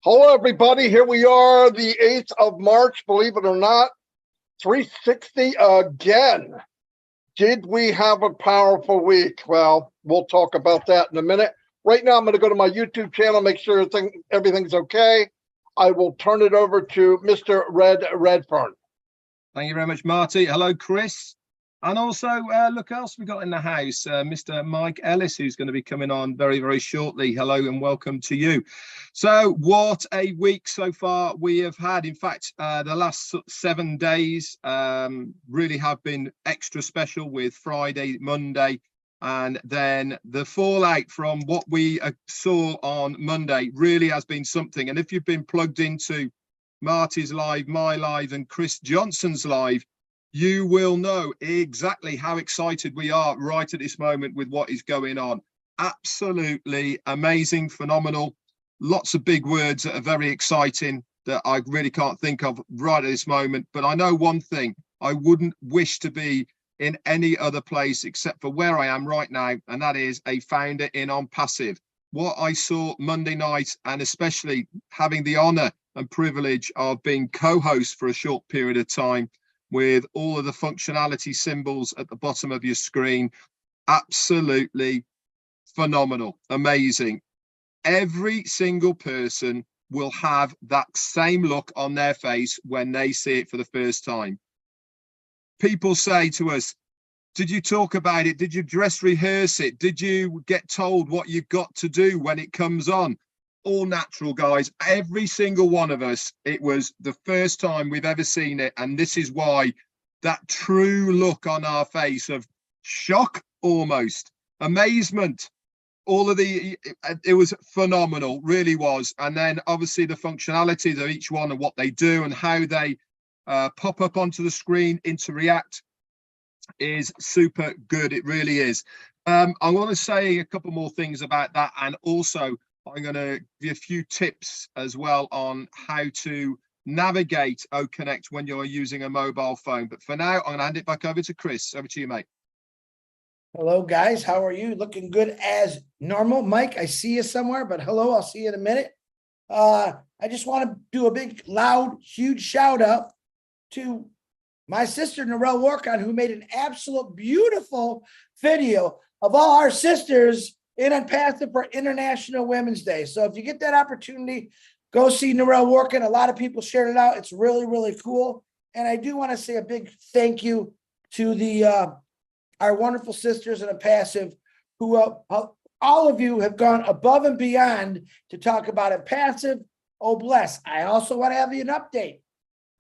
Hello, everybody. Here we are, the 8th of March, believe it or not, 360 again. Did we have a powerful week? Well, we'll talk about that in a minute. Right now, I'm going to go to my YouTube channel, make sure everything's okay. I will turn it over to Mr. Redfern. Thank you very much, Marty. Hello, Chris. And also, look who else we got in the house, Mr. Mike Ellis, who's going to be coming on very, very shortly. Hello and welcome to you. So what a week so far we have had. In fact, the last 7 days really have been extra special, with Friday, Monday, and then the fallout from what we saw on Monday really has been something. And if you've been plugged into Marty's live, my live, and Chris Johnson's live, you will know exactly how excited we are right at this moment with what is going on. Absolutely amazing, phenomenal. Lots of big words that are very exciting that I really can't think of right at this moment. But I know one thing: I wouldn't wish to be in any other place except for where I am right now, and that is a founder in Onpassive. What I saw Monday night, and especially having the honor and privilege of being co-host for a short period of time with all of the functionality symbols at the bottom of your screen, absolutely phenomenal, amazing. Every single person will have that same look on their face when they see it for the first time. People say to us, did you talk about it? Did you dress rehearse it? Did you get told what you've got to do when it comes on? All natural, guys. Every single one of us, it was the first time we've ever seen it, and this is why that true look on our face of shock, almost amazement, all of it was phenomenal, really was. And then obviously the functionalities of each one and what they do and how they pop up onto the screen, interact, is super good. It really is. I want to say a couple more things about that, and also I'm going to give you a few tips as well on how to navigate OConnect when you're using a mobile phone. But for now, I'm going to hand it back over to Chris. Over to you, mate. Hello, guys. How are you? Looking good as normal. Mike, I see you somewhere, but hello, I'll see you in a minute. I just want to do a big, loud, huge shout out to my sister, Narelle Warkon, who made an absolute beautiful video of all our sisters in Onpassive for International Women's Day. So if you get that opportunity, go see Narelle Warkon. A lot of people shared it out. It's really, really cool. And I do want to say a big thank you to the our wonderful sisters in Onpassive, who all of you have gone above and beyond to talk about Onpassive. Oh, bless. I also want to have you an update.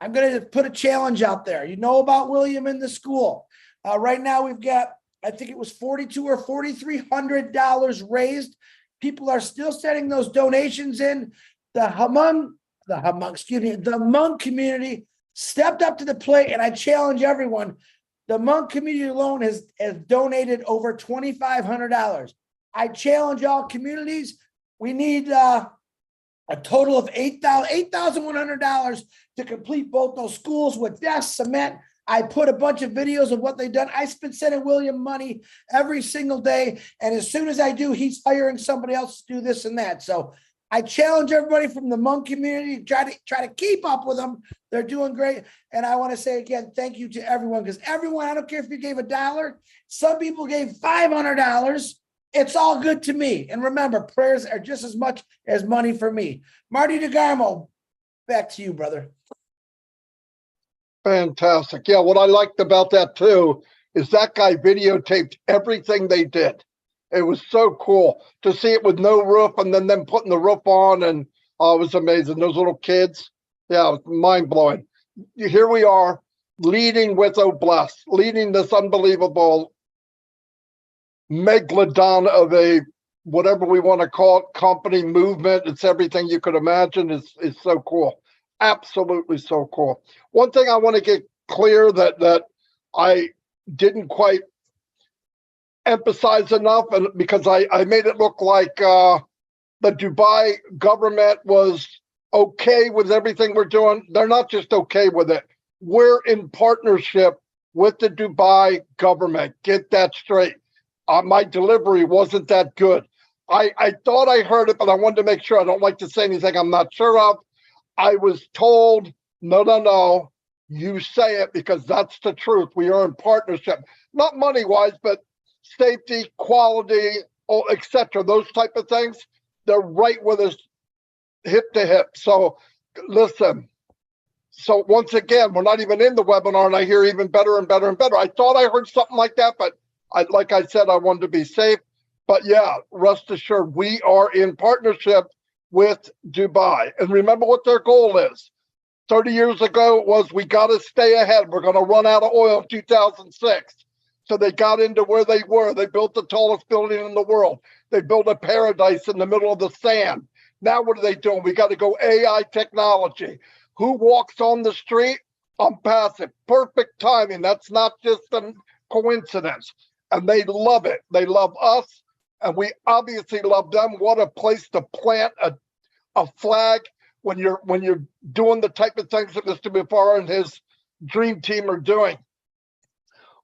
I'm going to put a challenge out there. You know about William in the school. Right now we've got, I think it was $4,200 or $4,300 raised. People are still sending those donations in. The Hmong community stepped up to the plate, and I challenge everyone. The Hmong community alone has donated over $2,500. I challenge all communities. We need a total of $8,100 to complete both those schools with desks, cement. I put a bunch of videos of what they've done. I've been sending William money every single day. And as soon as I do, he's hiring somebody else to do this and that. So I challenge everybody from the Hmong community, try to keep up with them. They're doing great. And I want to say again, thank you to everyone, because everyone, I don't care if you gave $1, some people gave $500. It's all good to me. And remember, prayers are just as much as money for me. Marty DeGarmo, back to you, brother. Fantastic. Yeah, what I liked about that too is that guy videotaped everything they did. It was so cool to see it with no roof and then them putting the roof on, and it was amazing. Those little kids, yeah, it was mind-blowing. Here we are leading with Bless, leading this unbelievable megalodon of a, whatever we want to call it, company movement. It's everything you could imagine. It's so cool. Absolutely so cool. One thing I want to get clear that I didn't quite emphasize enough, and because I made it look like the Dubai government was okay with everything we're doing. They're not just okay with it. We're in partnership with the Dubai government. Get that straight. My delivery wasn't that good. I thought I heard it, but I wanted to make sure. I don't like to say anything I'm not sure of. I was told, no, you say it because that's the truth. We are in partnership, not money-wise, but safety, quality, etc. Those type of things. They're right with us, hip to hip. So listen. So once again, we're not even in the webinar, and I hear even better and better and better. I thought I heard something like that, but like I said, I wanted to be safe. But yeah, rest assured, we are in partnership with Dubai. And remember what their goal is. 30 years ago, it was we got to stay ahead. We're going to run out of oil in 2006. So they got into where they were. They built the tallest building in the world. They built a paradise in the middle of the sand. Now what are they doing? We got to go AI technology. Who walks on the street? Onpassive. Perfect timing. That's not just a coincidence. And they love it. They love us. And we obviously love them. What a place to plant a flag when you're doing the type of things that Mr. Mufareh and his dream team are doing.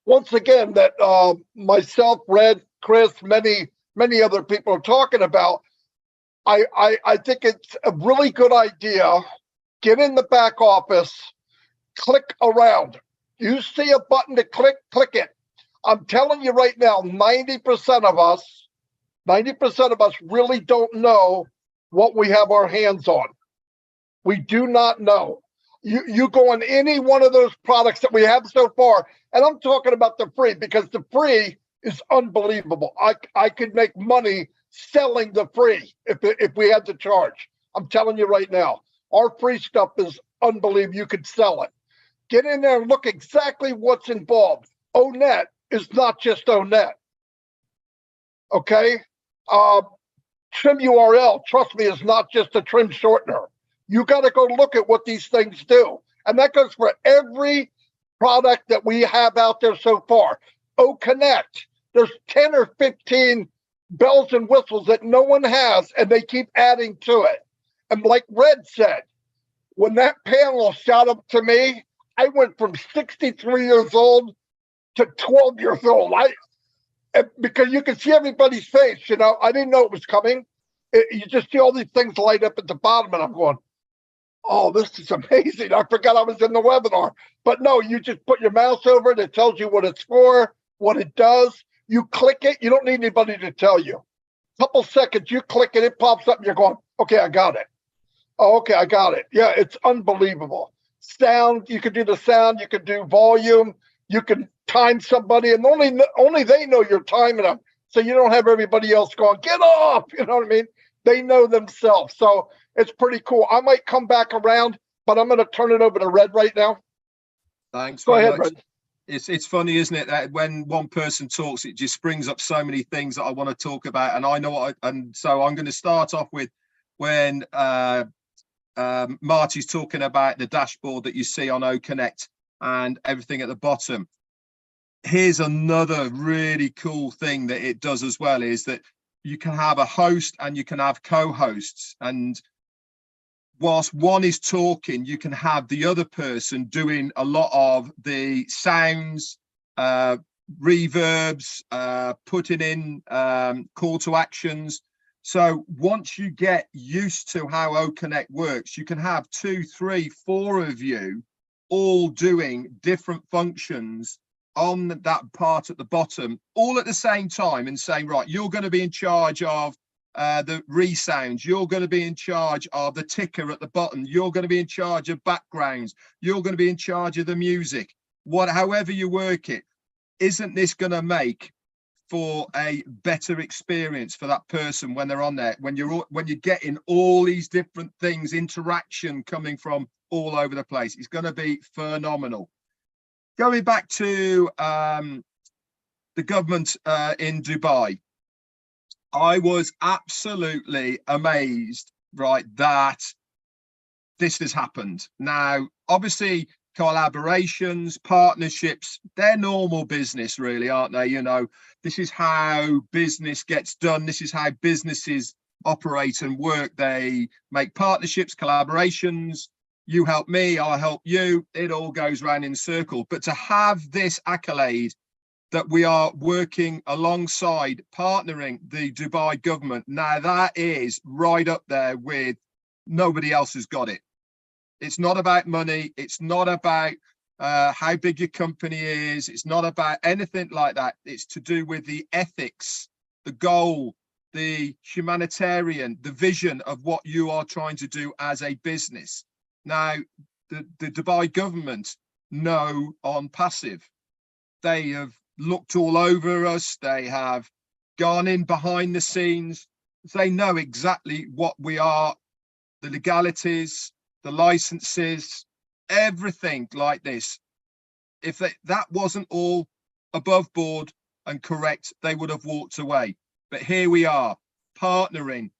Once again, that myself, Red, Chris, many other people are talking about. I think it's a really good idea. Get in the back office, click around. You see a button to click it. I'm telling you right now, 90% of us really don't know what we have our hands on. We do not know. You go on any one of those products that we have so far, and I'm talking about the free, because the free is unbelievable. I could make money selling the free if we had to charge. I'm telling you right now. Our free stuff is unbelievable. You could sell it. Get in there and look exactly what's involved. ONET is not just ONET. Okay? Trim URL, trust me, is not just a trim shortener. You got to go look at what these things do. And that goes for every product that we have out there so far. Connect. There's 10 or 15 bells and whistles that no one has, and they keep adding to it. And like Red said, when that panel shot up to me, I went from 63 years old to 12 years old. Because you can see everybody's face, I didn't know it was coming. You just see all these things light up at the bottom, and I'm going, oh, this is amazing. I forgot I was in the webinar. But no, you just put your mouse over it. It tells you what it's for, what it does. You click it. You don't need anybody to tell you. Couple seconds, you click it, it pops up, and you're going, okay, I got it. Oh, okay, I got it. Yeah, it's unbelievable. Sound, you can do the sound, you can do volume, you can time somebody, and only they know you're timing them. So you don't have everybody else going, get off, you know what I mean? They know themselves. So it's pretty cool. I might come back around, but I'm going to turn it over to Red right now. Thanks. Go ahead, much. Red. It's funny, isn't it, that when one person talks, it just springs up so many things that I want to talk about. And I know and so I'm going to start off with when Marty's talking about the dashboard that you see on Connect and everything at the bottom. Here's another really cool thing that it does as well, is that you can have a host and you can have co-hosts, and whilst one is talking, you can have the other person doing a lot of the sounds, reverbs, putting in call to actions. So once you get used to how Connect works, you can have 2, 3, 4 of you all doing different functions on that part at the bottom, all at the same time, and saying, right, you're going to be in charge of the resounds, you're going to be in charge of the ticker at the bottom, you're going to be in charge of backgrounds, you're going to be in charge of the music, however you work it. Isn't this going to make for a better experience for that person when they're on there, when you're getting all these different things, interaction coming from all over the place? It's going to be phenomenal. Going back to the government in Dubai, I was absolutely amazed, right, that this has happened. Now, obviously, collaborations, partnerships, they're normal business, really, aren't they? This is how business gets done. This is how businesses operate and work. They make partnerships, collaborations. You help me, I'll help you. It all goes round in a circle. But to have this accolade that we are working alongside, partnering the Dubai government. Now that is right up there with nobody else has got it. It's not about money. It's not about how big your company is. It's not about anything like that. It's to do with the ethics, the goal, the humanitarian, the vision of what you are trying to do as a business. Now, the Dubai government know Onpassive. They have looked all over us. They have gone in behind the scenes. They know exactly what we are, the legalities, the licenses, everything like this. If that wasn't all above board and correct, they would have walked away. But here we are, partnering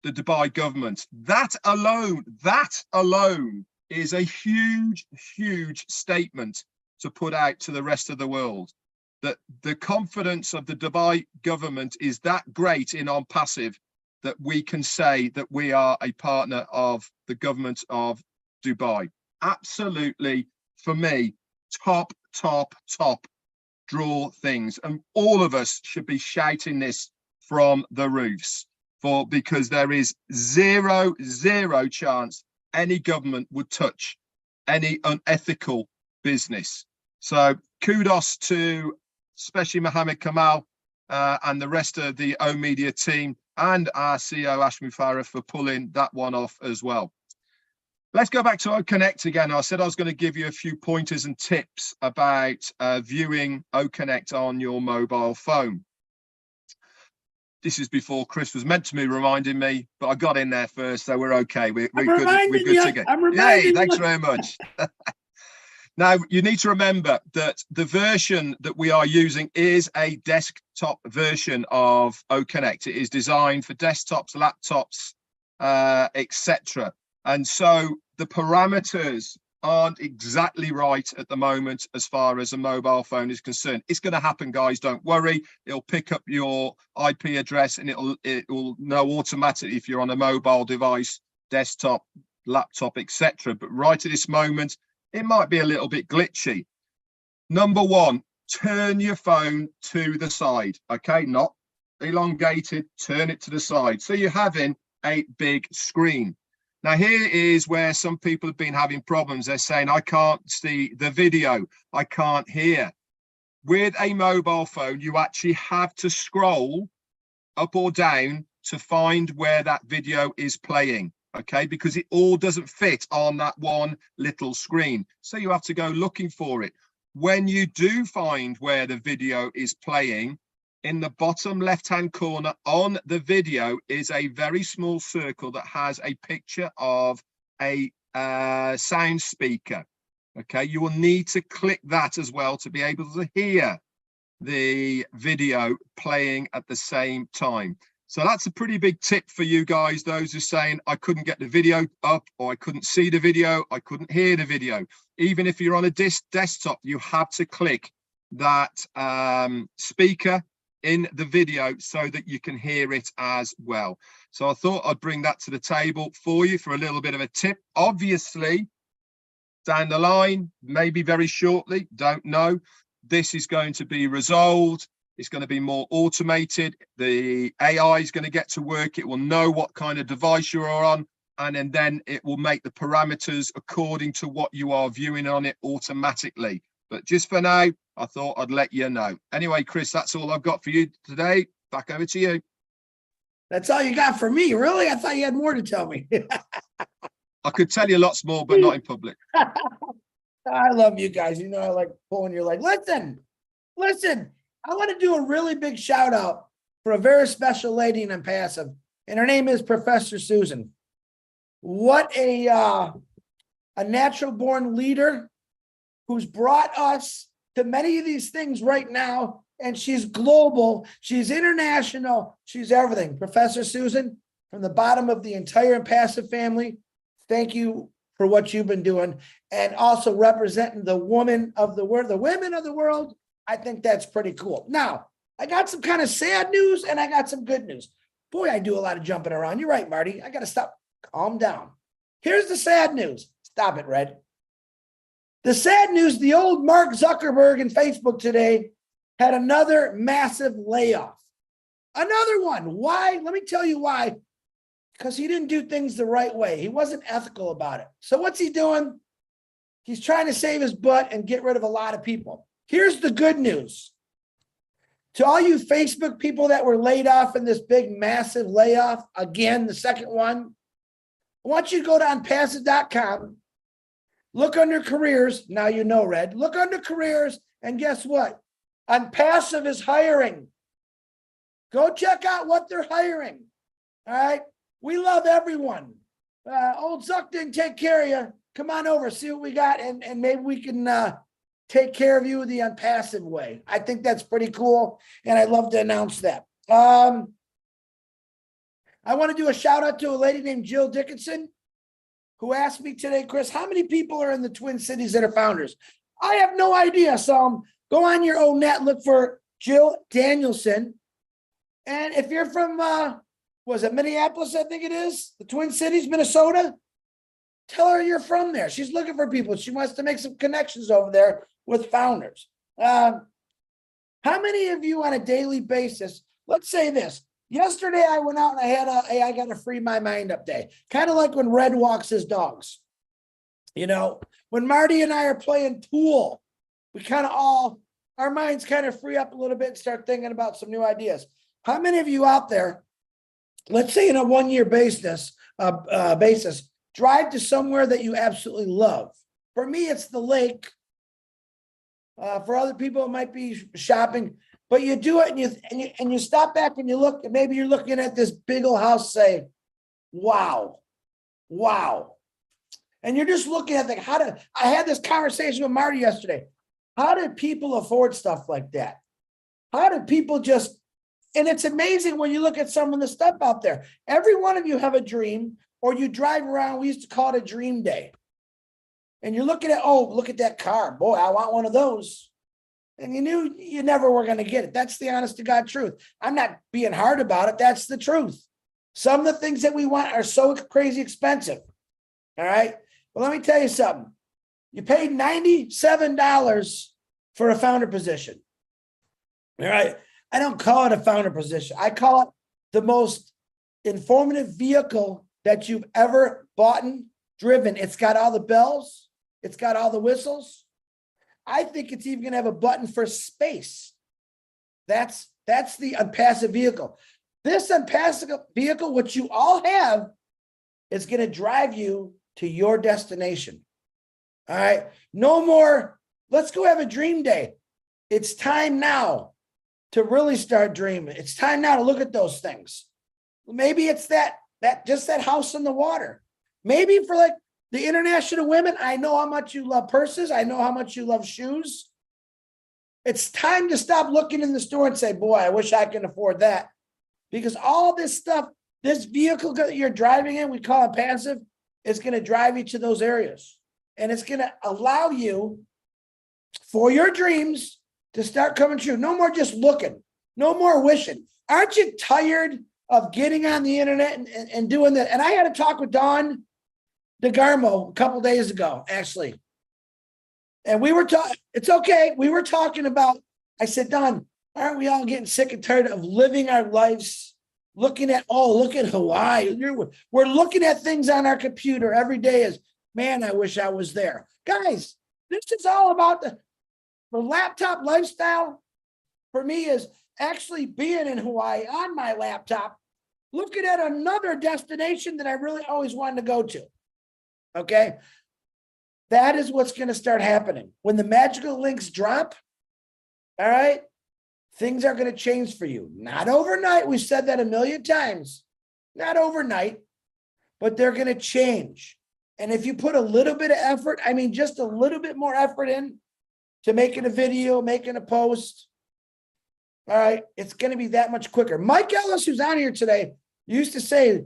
the Dubai government. That alone is a huge, huge statement to put out to the rest of the world, that the confidence of the Dubai government is that great in Onpassive that we can say that we are a partner of the government of Dubai. Absolutely, for me, top draw things. And all of us should be shouting this from the roofs, because there is zero chance any government would touch any unethical business. So kudos to especially Mohammed Kamal and the rest of the O Media team and our CEO Ash Mufareh for pulling that one off as well. Let's go back to OConnect again. I said I was going to give you a few pointers and tips about viewing OConnect on your mobile phone. This is before Chris was meant to be reminding me, but I got in there first, so we're okay. We're good to go. Yay, thanks very much. Now, you need to remember that the version that we are using is a desktop version of OConnect. It is designed for desktops, laptops, etc. And so the parameters aren't exactly right at the moment as far as a mobile phone is concerned. It's going to happen, guys. Don't worry. It'll pick up your IP address and it will know automatically if you're on a mobile device, desktop, laptop, etc. But right at this moment, it might be a little bit glitchy. Number one, turn your phone to the side. Okay, not elongated, turn it to the side. So you're having a big screen. Now, here is where some people have been having problems. They're saying, I can't see the video, I can't hear. With a mobile phone, you actually have to scroll up or down to find where that video is playing, okay? Because it all doesn't fit on that one little screen. So you have to go looking for it. When you do find where the video is playing, in the bottom left-hand corner on the video is a very small circle that has a picture of a sound speaker. Okay, you will need to click that as well to be able to hear the video playing at the same time. So that's a pretty big tip for you guys, those who are saying, I couldn't get the video up, or I couldn't see the video, I couldn't hear the video. Even if you're on a desktop, you have to click that speaker in the video so that you can hear it as well. So I thought I'd bring that to the table for you for a little bit of a tip. Obviously, down the line, maybe very shortly, don't know, this is going to be resolved. It's going to be more automated. The AI is going to get to work. It will know what kind of device you are on, and then it will make the parameters according to what you are viewing on it automatically. But just for now, I thought I'd let you know. Anyway, Chris, that's all I've got for you today. Back over to you. That's all you got for me, really? I thought you had more to tell me. I could tell you lots more, but not in public. I love you guys. You know, I like pulling your leg. Listen, I want to do a really big shout out for a very special lady in Onpassive, and her name is Professor Susan. What a natural born leader who's brought us to many of these things right now. And she's global, she's international, she's everything. Professor Susan, from the bottom of the entire Onpassive family, thank you for what you've been doing, and also representing the women of the world, the women of the world. I think that's pretty cool. Now, I got some kind of sad news and I got some good news. Boy, I do a lot of jumping around. You're right, Marty. I got to stop. Calm down. Here's the sad news. Stop it, Red. The sad news, the old Mark Zuckerberg and Facebook today had another massive layoff. Another one. Why? Let me tell you why. Because he didn't do things the right way. He wasn't ethical about it. So what's he doing? He's trying to save his butt and get rid of a lot of people. Here's the good news. To all you Facebook people that were laid off in this big, massive layoff, again, the second one, I want you to go to onpassive.com, look under careers. Now you know, Red. Look under careers, and guess what? Onpassive is hiring. Go check out what they're hiring. All right? We love everyone. Old Zuck didn't take care of you. Come on over, see what we got, and maybe we can take care of you the Onpassive way. I think that's pretty cool, and I'd love to announce that. I want to do a shout out to a lady named Jill Dickinson, who asked me today, Chris, how many people are in the Twin Cities that are founders? I have no idea. So go on your own net, look for Jill Danielson. And if you're from, was it Minneapolis, I think it is, the Twin Cities, Minnesota, tell her you're from there. She's looking for people. She wants to make some connections over there with founders. How many of you on a daily basis, let's say this, yesterday I went out and I had I got a free my mind up day, kind of like when Red walks his dogs. You know, when Marty and I are playing pool, we kind of all, our minds kind of free up a little bit and start thinking about some new ideas. How many of you out there, let's say in a 1 year basis, drive to somewhere that you absolutely love? For me, it's the lake. For other people, it might be shopping, but you do it and you stop back and you look, and maybe you're looking at this big old house, say, wow, wow. And you're just looking at I had this conversation with Marty yesterday. How do people afford stuff like that? How do people just, and it's amazing when you look at some of the stuff out there. Every one of you have a dream, or you drive around, we used to call it a dream day. And you're looking at, oh, look at that car. Boy, I want one of those. And you knew you never were going to get it. That's the honest to God truth. I'm not being hard about it. That's the truth. Some of the things that we want are so crazy expensive. All right. Well, let me tell you something. You paid $97 for a founder position. All right. I don't call it a founder position. I call it the most informative vehicle that you've ever bought and driven. It's got all the bells. It's got all the whistles. I think it's even going to have a button for space. That's the Onpassive vehicle. This Onpassive vehicle, which you all have, is going to drive you to your destination. All right. No more, let's go have a dream day. It's time now to really start dreaming. It's time now to look at those things. Maybe it's that house on the water. Maybe for like the International Women, I know how much you love purses. I know how much you love shoes. It's time to stop looking in the store and say, boy, I wish I can afford that. Because all this stuff, this vehicle that you're driving in, we call Onpassive, is going to drive you to those areas. And it's going to allow you for your dreams to start coming true. No more just looking. No more wishing. Aren't you tired of getting on the internet and doing that? And I had a talk with Dawn DeGarmo a couple days ago, actually. And we were talking, it's okay. We were talking about, I said, Dawn, aren't we all getting sick and tired of living our lives looking at, oh, look at Hawaii. We're looking at things on our computer every day as, man, I wish I was there. Guys, this is all about the laptop lifestyle. For me is actually being in Hawaii on my laptop, looking at another destination that I really always wanted to go to. Okay. That is what's going to start happening. When the magical links drop, all right, things are going to change for you. Not overnight. We've said that a million times. Not overnight, but they're going to change. And if you put a little bit of effort, I mean, just a little bit more effort in to making a video, making a post, all right, it's going to be that much quicker. Mike Ellis, who's on here today, used to say,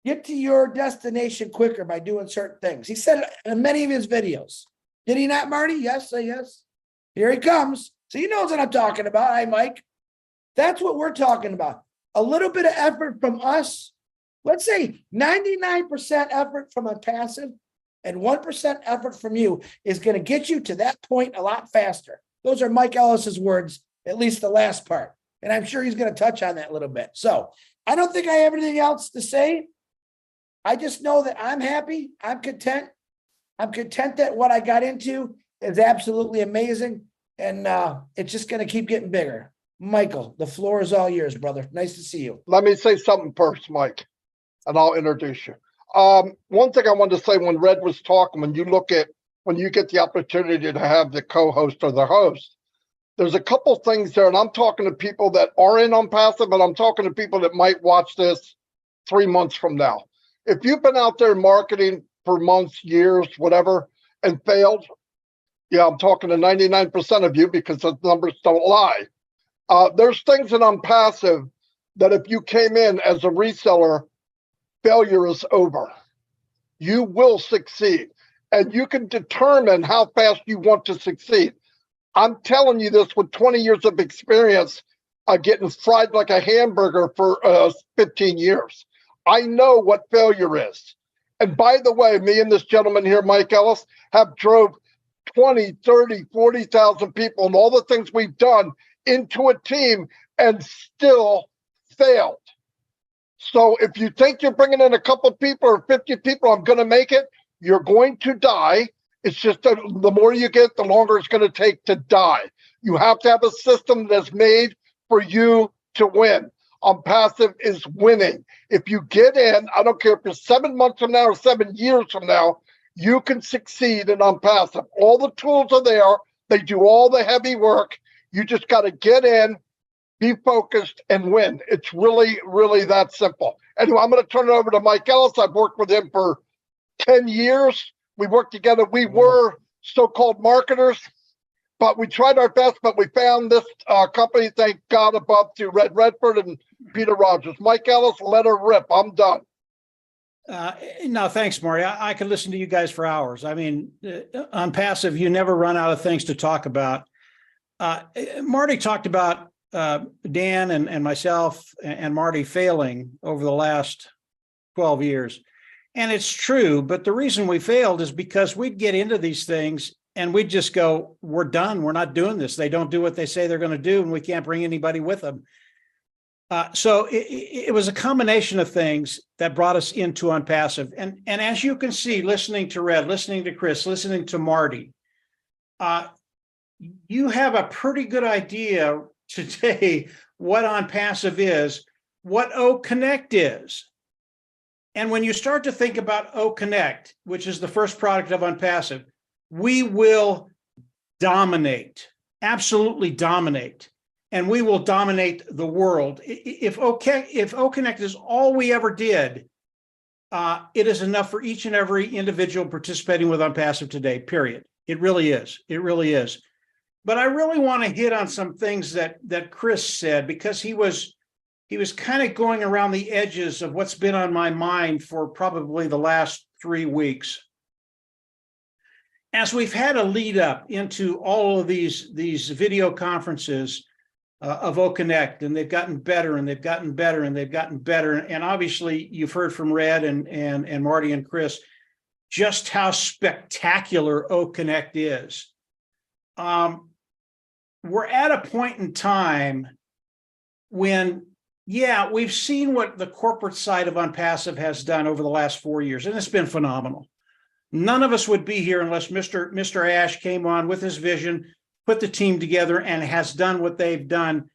get to your destination quicker by doing certain things. He said it in many of his videos. Did he not, Marty? Yes, say yes. Here he comes. So he knows what I'm talking about. Hi, Mike. That's what we're talking about. A little bit of effort from us. Let's say 99% effort from Onpassive and 1% effort from you is going to get you to that point a lot faster. Those are Mike Ellis's words, at least the last part. And I'm sure he's going to touch on that a little bit. So I don't think I have anything else to say. I just know that I'm happy. I'm content. I'm content that what I got into is absolutely amazing. And it's just going to keep getting bigger. Michael, the floor is all yours, brother. Nice to see you. Let me say something first, Mike, and I'll introduce you. One thing I wanted to say when Red was talking, when you get the opportunity to have the co-host or the host, there's a couple things there, and I'm talking to people that are in Onpassive, but I'm talking to people that might watch this 3 months from now. If you've been out there marketing for months, years, whatever, and failed, yeah, I'm talking to 99% of you because the numbers don't lie. There's things in Onpassive that if you came in as a reseller, failure is over. You will succeed, and you can determine how fast you want to succeed. I'm telling you this with 20 years of experience, getting fried like a hamburger for 15 years. I know what failure is. And by the way, me and this gentleman here, Mike Ellis, have drove 20, 30, 40,000 people and all the things we've done into a team and still failed. So if you think you're bringing in a couple people or 50 people, I'm going to make it, you're going to die. It's just that the more you get, the longer it's going to take to die. You have to have a system that's made for you to win. Onpassive is winning. If you get in, I don't care if it's 7 months from now or 7 years from now, you can succeed in Onpassive. All the tools are there. They do all the heavy work. You just got to get in, be focused, and win. It's really, really that simple. Anyway, I'm going to turn it over to Mike Ellis. I've worked with him for 10 years. We worked together. We were so-called marketers, but we tried our best, but we found this company, thank God above, to Redfern and Peter Rogers. Mike Ellis, let her rip. I'm done. No, thanks, Marty. I could listen to you guys for hours. I mean, Onpassive, you never run out of things to talk about. Marty talked about Dan and myself and Marty failing over the last 12 years. And it's true, but the reason we failed is because we'd get into these things and we'd just go, we're done. We're not doing this. They don't do what they say they're going to do, and we can't bring anybody with them. So it was a combination of things that brought us into Onpassive. And as you can see, listening to Red, listening to Chris, listening to Marty, you have a pretty good idea today what Onpassive is, what OConnect is. And when you start to think about OConnect, which is the first product of Onpassive, we will dominate, absolutely dominate. And we will dominate the world. If OConnect is all we ever did, it is enough for each and every individual participating with Onpassive today, period. It really is. It really is. But I really want to hit on some things that Chris said, because he was kind of going around the edges of what's been on my mind for probably the last 3 weeks. As we've had a lead up into all of these video conferences of OConnect, and they've gotten better and they've gotten better and they've gotten better. And obviously you've heard from Red and Marty and Chris just how spectacular OConnect is. We're at a point in time when, yeah, we've seen what the corporate side of Onpassive has done over the last 4 years, and it's been phenomenal. None of us would be here unless Mr. Ash came on with his vision, put the team together, and has done what they've done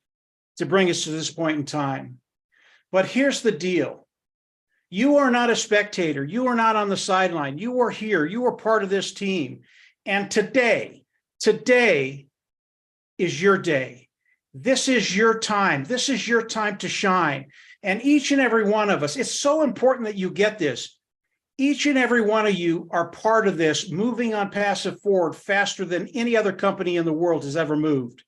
to bring us to this point in time. But here's the deal. You are not a spectator. You are not on the sideline. You are here. You are part of this team. And today is your day. This is your time. This is your time to shine. And each and every one of us, it's so important that you get this. Each and every one of you are part of this, moving Onpassive forward faster than any other company in the world has ever moved.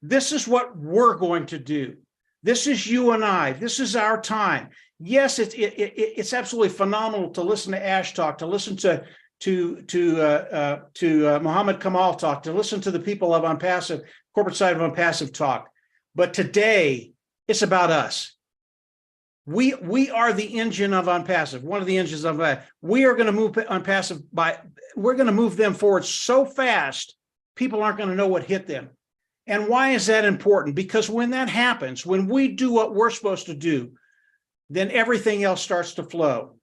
This is what we're going to do. This is you and I. This is our time. Yes, it's absolutely phenomenal to listen to Ash talk, to listen to Muhammad Kamal talk, to listen to the people of Onpassive, corporate side of Onpassive talk. But today, it's about us. We are the engine of Onpassive, one of the engines of we are going to move Onpassive we're going to move them forward so fast people aren't going to know what hit them. And why is that important? Because when that happens, when we do what we're supposed to do, then everything else starts to flow.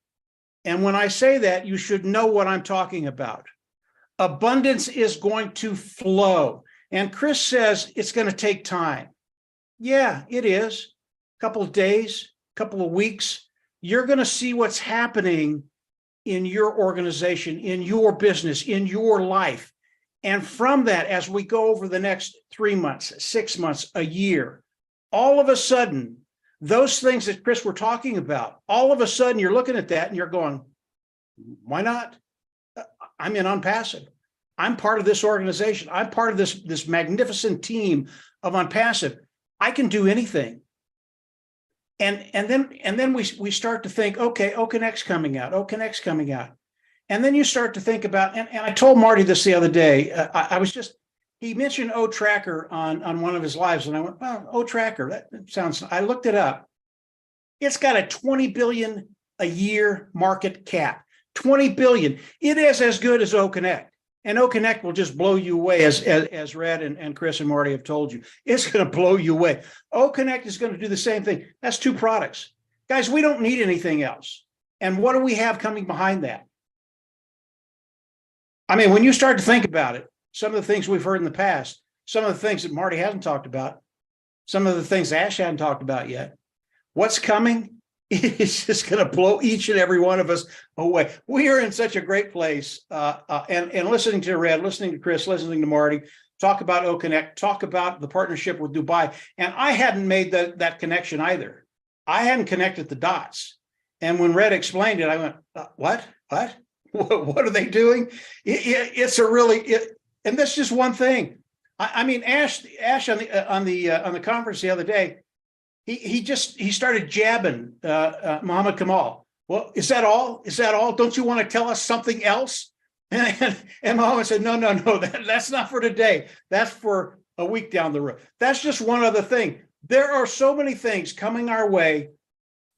And when I say that, you should know what I'm talking about. Abundance is going to flow. And Chris says it's going to take time. Yeah, it is. A couple of days, a couple of weeks. You're going to see what's happening in your organization, in your business, in your life. And from that, as we go over the next 3 months, 6 months, a year, all of a sudden, those things that Chris were talking about, all of a sudden you're looking at that and you're going, why not? I'm in Onpassive. I'm part of this organization. I'm part of this magnificent team of Onpassive. I can do anything. And then we start to think, okay, OConnect's coming out, OConnect's coming out. And then you start to think about, and I told Marty this the other day, he mentioned O-Tracker on one of his lives, and I went, well, O-Tracker, that sounds, I looked it up. It's got a 20 billion a year market cap, 20 billion. It is as good as OConnect. And OConnect will just blow you away, as Red and Chris and Marty have told you. It's going to blow you away. OConnect is going to do the same thing. That's 2 products. Guys, we don't need anything else. And what do we have coming behind that? I mean, when you start to think about it, some of the things we've heard in the past, some of the things that Marty hasn't talked about, some of the things Ash hadn't talked about yet, what's coming is just going to blow each and every one of us away. We are in such a great place. And listening to Red, listening to Chris, listening to Marty, talk about OConnect, talk about the partnership with Dubai. And I hadn't made that connection either. I hadn't connected the dots. And when Red explained it, I went, what? What are they doing? It's a really, and that's just one thing. I mean, Ash on the conference the other day, he started jabbing Muhammad Kamal. Well, is that all? Is that all? Don't you want to tell us something else? And Muhammad said, no, that's not for today. That's for a week down the road. That's just one other thing. There are so many things coming our way.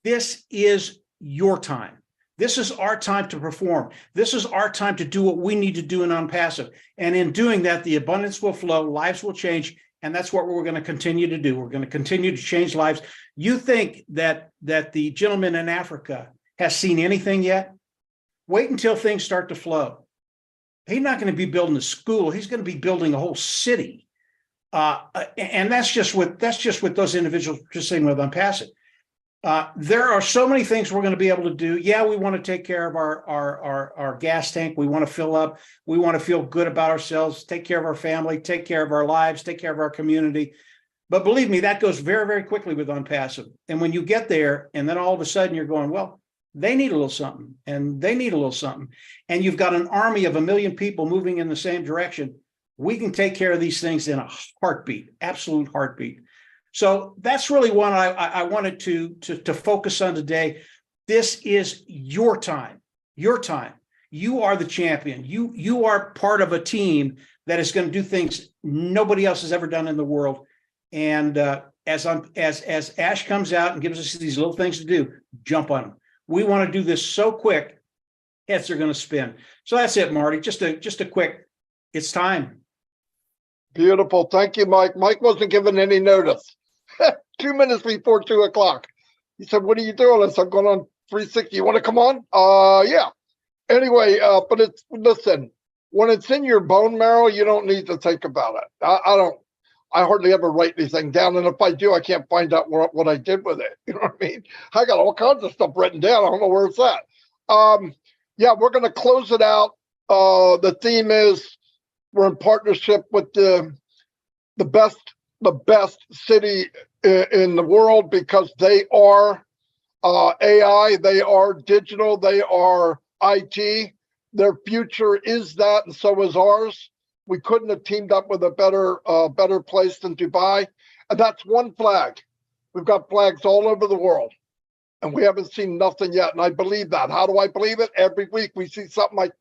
This is your time. This is our time to perform. This is our time to do what we need to do in Onpassive. And in doing that, the abundance will flow, lives will change, and that's what we're going to continue to do. We're going to continue to change lives. You think that the gentleman in Africa has seen anything yet? Wait until things start to flow. He's not going to be building a school. He's going to be building a whole city. And that's just what those individuals are just saying with Onpassive. There are so many things we're going to be able to do. Yeah, we want to take care of our gas tank. We want to fill up. We want to feel good about ourselves, take care of our family, take care of our lives, take care of our community. But believe me, that goes very, very quickly with Onpassive. And when you get there, and then all of a sudden you're going, well, they need a little something, and they need a little something. And you've got an army of 1 million people moving in the same direction. We can take care of these things in a heartbeat, absolute heartbeat. So that's really what I wanted to focus on today. This is your time, your time. You are the champion. You are part of a team that is going to do things nobody else has ever done in the world. And as Ash comes out and gives us these little things to do, jump on them. We want to do this so quick, heads are going to spin. So that's it, Marty. Just a quick, it's time. Beautiful. Thank you, Mike. Mike wasn't given any notice. 2 minutes before 2 o'clock. He said, what are you doing? I said, I'm going on 360. You want to come on? Yeah. Anyway, but listen, when it's in your bone marrow, you don't need to think about it. I hardly ever write anything down. And if I do, I can't find out what I did with it. You know what I mean? I got all kinds of stuff written down. I don't know where it's at. Yeah, we're going to close it out. The theme is we're in partnership with the best city in the world, because they are AI, they are digital, they are IT. Their future is that, and so is ours. We couldn't have teamed up with a better place than Dubai. And that's one flag. We've got flags all over the world, and we haven't seen nothing yet. And I believe that. How do I believe it? Every week we see something like,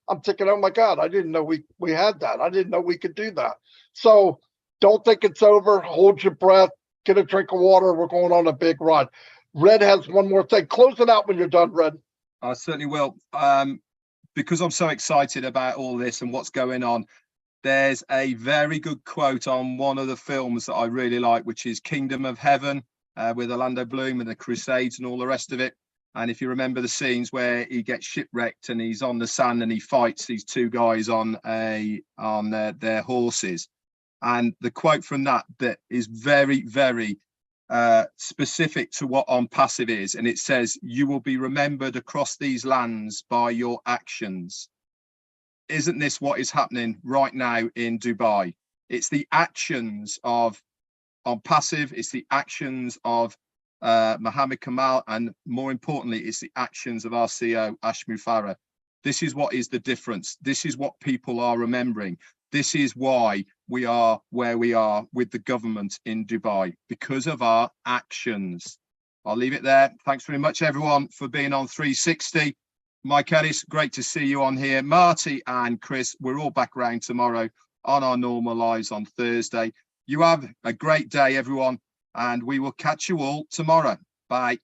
I'm thinking, oh my God, I didn't know we had that. I didn't know we could do that. So don't think it's over. Hold your breath. Get a drink of water. We're going on a big run. Red has one more thing. Close it out when you're done, Red. I certainly will. Because I'm so excited about all this and what's going on, There's a very good quote on one of the films that I really like, which is Kingdom of Heaven, with Orlando Bloom and the Crusades and all the rest of it. And if you remember the scenes where he gets shipwrecked and he's on the sand and he fights these two guys on their horses. And the quote from that is very, very specific to what Onpassive is. And it says, "You will be remembered across these lands by your actions." Isn't this what is happening right now in Dubai? It's the actions of Onpassive, it's the actions of Mohammed Kamal, and more importantly, it's the actions of our CEO, Mufareh. This is what is the difference. This is what people are remembering. This is why we are where we are with the government in Dubai, because of our actions. I'll leave it there. Thanks very much, everyone, for being on 360. Mike Ellis, great to see you on here. Marty and Chris, we're all back around tomorrow on our normal lives on Thursday. You have a great day, everyone, and we will catch you all tomorrow. Bye.